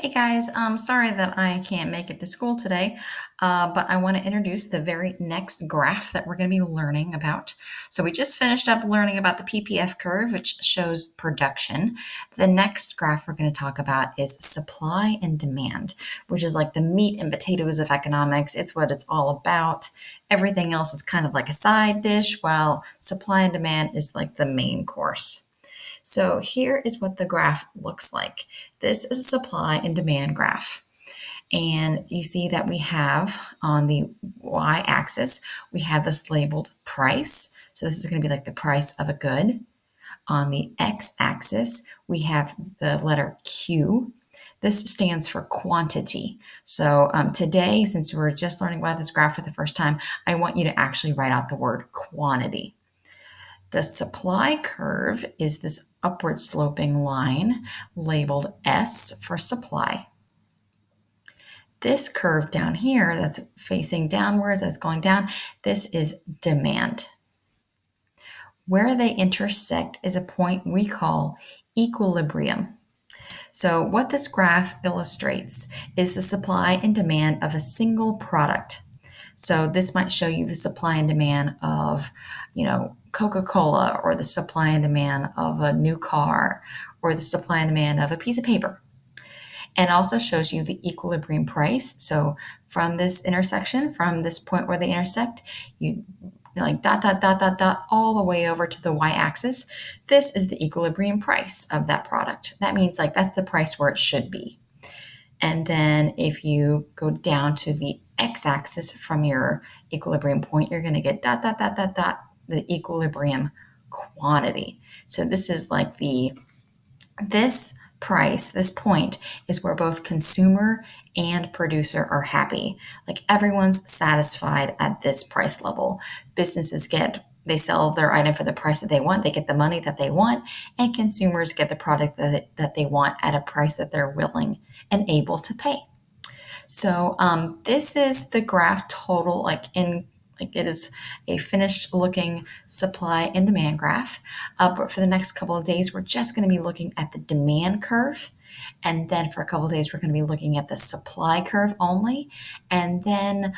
Hey guys, sorry that I can't make it to school today, but I want to introduce the very next graph that we're going to be learning about. So we just finished up learning about the PPF curve, which shows production. The next graph we're going to talk about is supply and demand, which is like the meat and potatoes of economics. It's what it's all about. Everything else is kind of like a side dish, while supply and demand is like the main course. So here is what the graph looks like. This is a supply and demand graph. And you see that we have on the y-axis, we have this labeled price. So this is going to be like the price of a good. On the x-axis, we have the letter Q. This stands for quantity. So today, since we're just learning about this graph for the first time, I want you to actually write out the word quantity. The supply curve is this upward sloping line labeled S for supply. This curve down here that's facing downwards, that's going down, this is demand. Where they intersect is a point we call equilibrium. So what this graph illustrates is the supply and demand of a single product. So this might show you the supply and demand of, Coca-Cola, or the supply and demand of a new car, or the supply and demand of a piece of paper. And also shows you the equilibrium price. So from this intersection, from this point where they intersect, you like dot, dot, dot, dot, dot, all the way over to the y-axis. This is the equilibrium price of that product. That means like that's the price where it should be. And then if you go down to the x-axis from your equilibrium point, you're going to get dot, dot, dot, dot, dot, the equilibrium quantity. So this is like this price, this point is where both consumer and producer are happy. Like everyone's satisfied at this price level. They sell their item for the price that they want, they get the money that they want, and consumers get the product that they want at a price that they're willing and able to pay. So this is the graph total, like it is a finished looking supply and demand graph. But for the next couple of days, we're just going to be looking at the demand curve. And then for a couple of days, we're going to be looking at the supply curve only. And then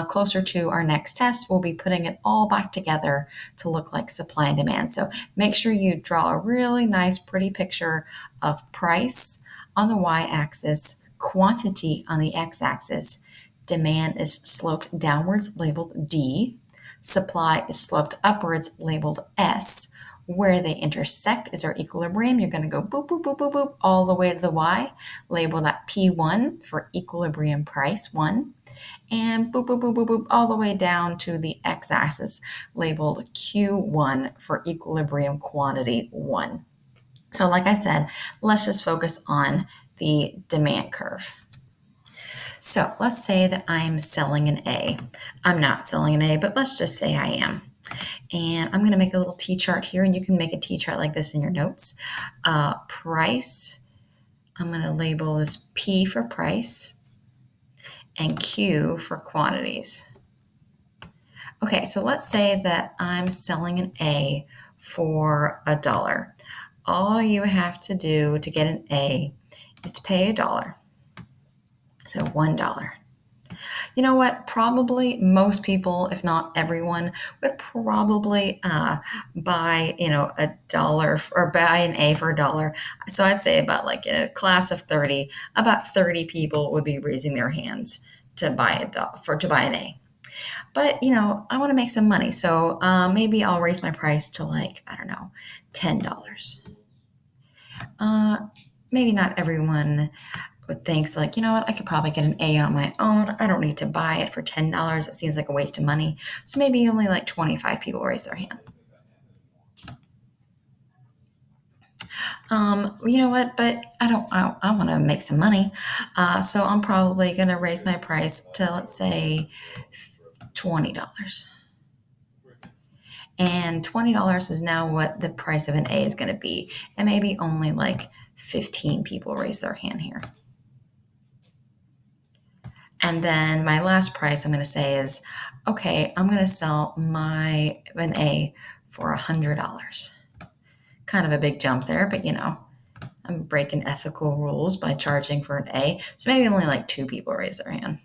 closer to our next test, we'll be putting it all back together to look like supply and demand. So make sure you draw a really nice, pretty picture of price on the y-axis, quantity on the x-axis. Demand is sloped downwards, labeled D. Supply is sloped upwards, labeled S. Where they intersect is our equilibrium. You're going to go boop, boop, boop, boop, boop, all the way to the Y. Label that P1 for equilibrium price 1. And boop, boop, boop, boop, boop, all the way down to the x-axis, labeled Q1 for equilibrium quantity 1. So like I said, let's just focus on the demand curve. So let's say that I'm selling an A. I'm not selling an A, but let's just say I am. And I'm going to make a little T-chart here, and you can make a T-chart like this in your notes. Price, I'm going to label this P for price and Q for quantities. Okay, so let's say that I'm selling an A for $1. All you have to do to get an A is to pay $1. So $1. You know what? Probably most people, if not everyone, would probably buy, $1 or buy an A for $1. So I'd say about like in a class of 30, about 30 people would be raising their hands to buy to buy an A. But I want to make some money, so maybe I'll raise my price to like I don't know, $10. Maybe not everyone thinks like, you know what, I could probably get an A on my own. I don't need to buy it for $10. It seems like a waste of money. So maybe only like 25 people raise their hand. You know what, but I want to make some money. So I'm probably going to raise my price to, let's say, $20. And $20 is now what the price of an A is going to be. And maybe only like 15 people raise their hand here. And then my last price I'm going to say is, okay, I'm going to sell an A for $100. Kind of a big jump there, but I'm breaking ethical rules by charging for an A. So maybe only like 2 people raise their hand.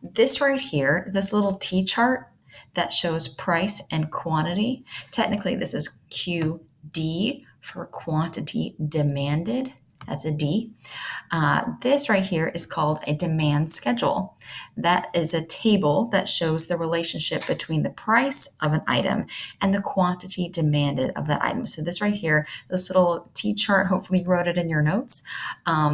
This right here, this little T chart that shows price and quantity, technically this is QD for quantity demanded. That's a D. This right here is called a demand schedule. That is a table that shows the relationship between the price of an item and the quantity demanded of that item. So this right here, this little T chart, hopefully you wrote it in your notes.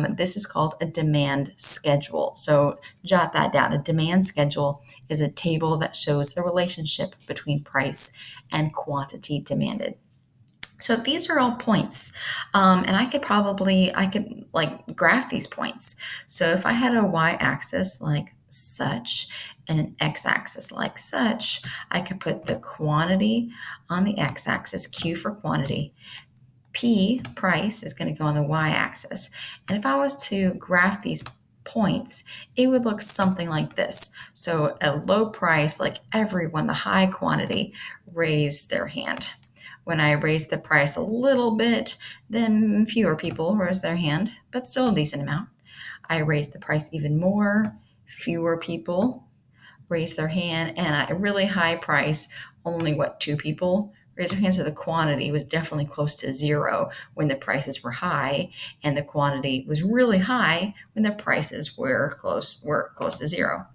This is called a demand schedule. So jot that down. A demand schedule is a table that shows the relationship between price and quantity demanded. So these are all points, and I could like graph these points. So if I had a y-axis like such and an x-axis like such, I could put the quantity on the x-axis, Q for quantity. P, price, is going to go on the y-axis. And if I was to graph these points, it would look something like this. So a low price, like everyone, the high quantity, raised their hand. When I raised the price a little bit, then fewer people raised their hand, but still a decent amount. I raised the price even more, fewer people raised their hand, and at a really high price, only 2 people raised their hand. So the quantity was definitely close to 0 when the prices were high, and the quantity was really high when the prices were close to 0.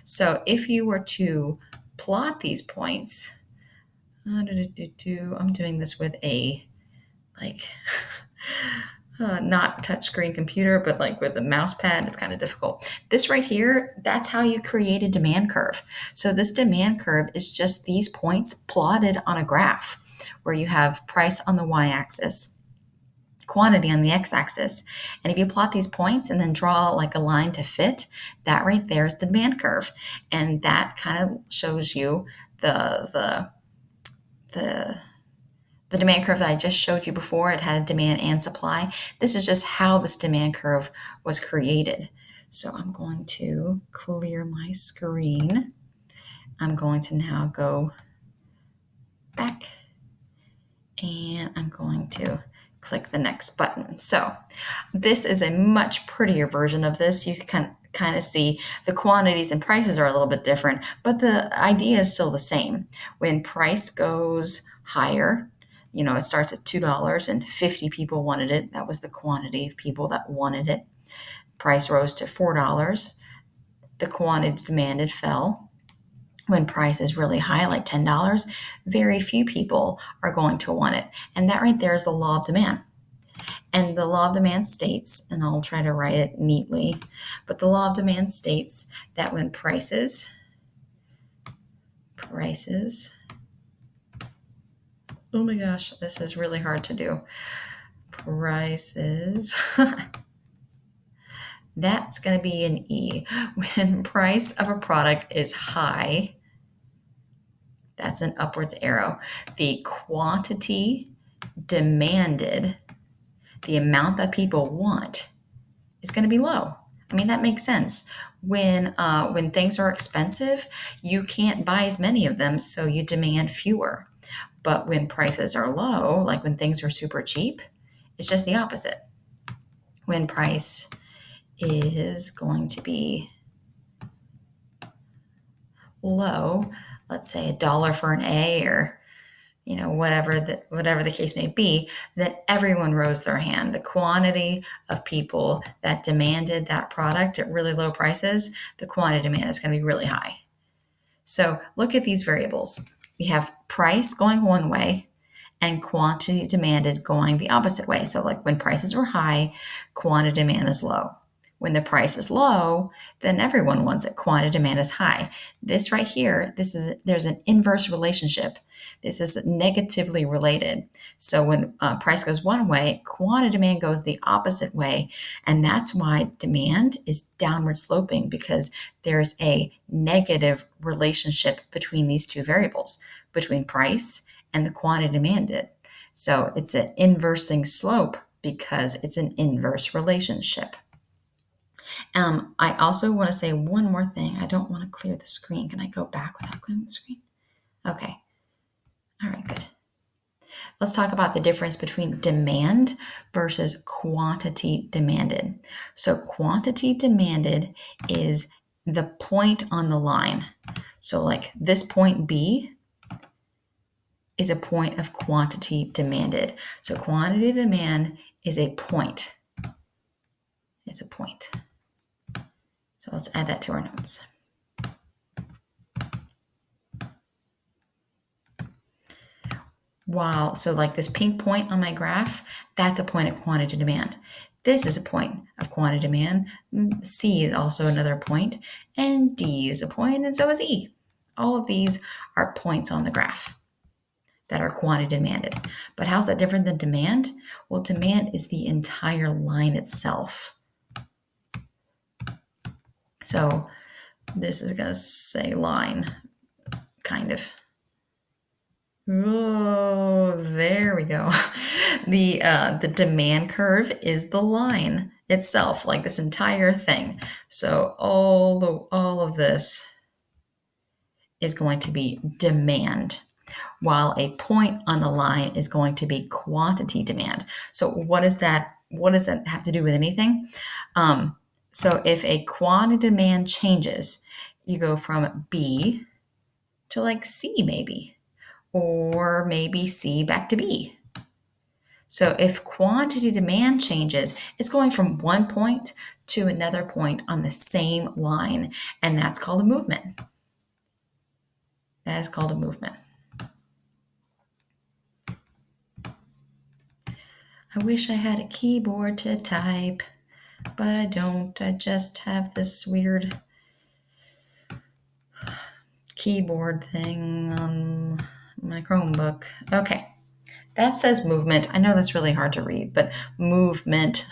So if you were to plot these points, I'm doing this with a not touchscreen computer, but like with a mouse pad. It's kind of difficult. This right here, that's how you create a demand curve. So this demand curve is just these points plotted on a graph where you have price on the y-axis, quantity on the x-axis. And if you plot these points and then draw like a line to fit, that right there is the demand curve. And that kind of shows you the demand curve that I just showed you before. It had a demand and supply. This is just how this demand curve was created. So I'm going to clear my screen. I'm going to now go back and I'm going to click the next button. So this is a much prettier version of this. You can kind of see the quantities and prices are a little bit different, but the idea is still the same. When price goes higher, it starts at $2 and 50 people wanted it. That was the quantity of people that wanted it. Price rose to $4. The quantity demanded fell. When price is really high, like $10, very few people are going to want it. And that right there is the law of demand. And the law of demand states, and I'll try to write it neatly, but the law of demand states that when prices, oh my gosh, this is really hard to do. Prices, that's going to be an E. When price of a product is high, that's an upwards arrow. The quantity demanded, the amount that people want, is going to be low. I mean, that makes sense. When things are expensive, you can't buy as many of them, so you demand fewer. But when prices are low, like when things are super cheap, it's just the opposite. When price is going to be low, let's say $1 for an A, or whatever the case may be, that everyone rose their hand. The quantity of people that demanded that product at really low prices, the quantity demand is going to be really high. So look at these variables. We have price going one way and quantity demanded going the opposite way. So like when prices were high, quantity demand is low. When the price is low, then everyone wants it. Quantity demand is high. This right here, there's an inverse relationship. This is negatively related. So when price goes one way, quantity demand goes the opposite way. And that's why demand is downward sloping, because there's a negative relationship between these two variables, between price and the quantity demanded. So it's an inversing slope because it's an inverse relationship. I also want to say one more thing. I don't want to clear the screen. Can I go back without clearing the screen? Okay. All right, good. Let's talk about the difference between demand versus quantity demanded. So quantity demanded is the point on the line. So like this point B is a point of quantity demanded. So quantity demand is a point. It's a point. So let's add that to our notes. Wow, so like this pink point on my graph, that's a point of quantity demand. This is a point of quantity demand. C is also another point, and D is a point, and so is E. All of these are points on the graph that are quantity demanded. But how's that different than demand? Well, demand is the entire line itself. So this is going to say line, kind of. Oh, there we go. The demand curve is the line itself, like this entire thing. So all of this is going to be demand, while a point on the line is going to be quantity demand. So what does that have to do with anything? So if a quantity demand changes, you go from B to like C maybe, or maybe C back to B. So if quantity demand changes, it's going from one point to another point on the same line, and that's called a movement. That is called a movement. I wish I had a keyboard to type, but I don't. I just have this weird keyboard thing on my Chromebook. Okay. That says movement. I know that's really hard to read, but movement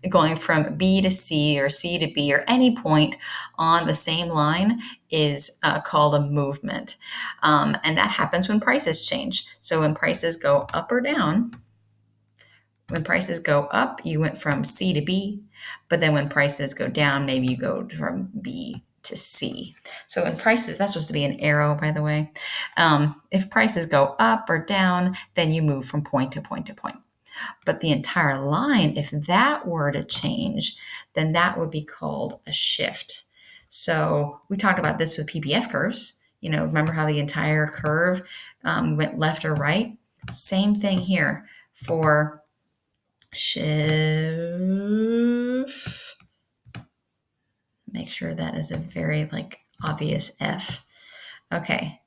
going from B to C or C to B or any point on the same line is called a movement. And that happens when prices change. So when prices go up or down, when prices go up, you went from C to B, but then when prices go down, maybe you go from B to C. So when prices, that's supposed to be an arrow, by the way. If prices go up or down, then you move from point to point to point. But the entire line, if that were to change, then that would be called a shift. So we talked about this with PPF curves. You know, remember how the entire curve went left or right? Same thing here for shift. Make sure that is a very like obvious F. Okay.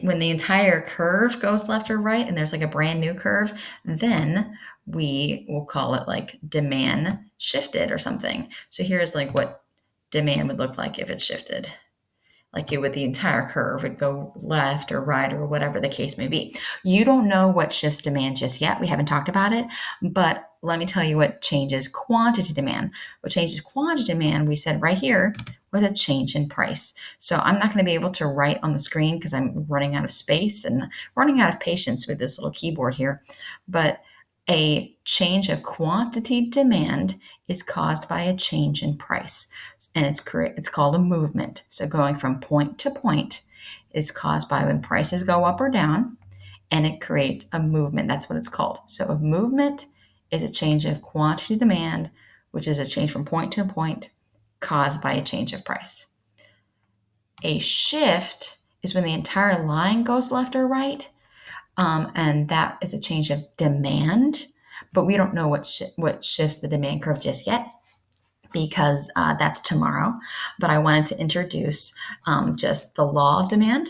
When the entire curve goes left or right and there's like a brand new curve, then we will call it like demand shifted or something. So here's like what demand would look like if it shifted. Like it would, the entire curve would go left or right or whatever the case may be. You don't know what shifts demand just yet. We haven't talked about it, but let me tell you what changes quantity demand. What changes quantity demand, we said right here, was a change in price. So I'm not going to be able to write on the screen because I'm running out of space and running out of patience with this little keyboard here. But a change of quantity demand is caused by a change in price, and it's called a movement. So going from point to point is caused by when prices go up or down, and it creates a movement. That's what it's called. So a movement is a change of quantity demand, which is a change from point to point caused by a change of price. A shift is when the entire line goes left or right, and that is a change of demand, but we don't know what shifts the demand curve just yet because that's tomorrow. But I wanted to introduce just the law of demand,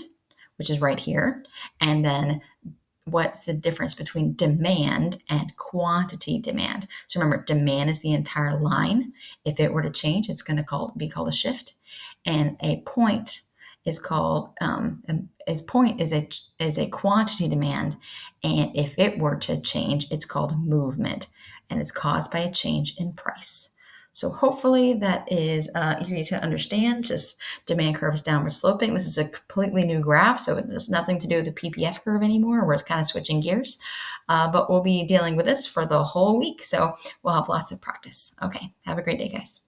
which is right here, and then what's the difference between demand and quantity demand. So remember, demand is the entire line. If it were to change, it's going to be called a shift, and a point is called is a quantity demand, and if it were to change, it's called movement, and it's caused by a change in price. So hopefully that is easy to understand. Just demand curve is downward sloping. This is a completely new graph, so it has nothing to do with the PPF curve anymore, where it's kind of switching gears. But we'll be dealing with this for the whole week, so we'll have lots of practice. Okay, have a great day, guys. Bye.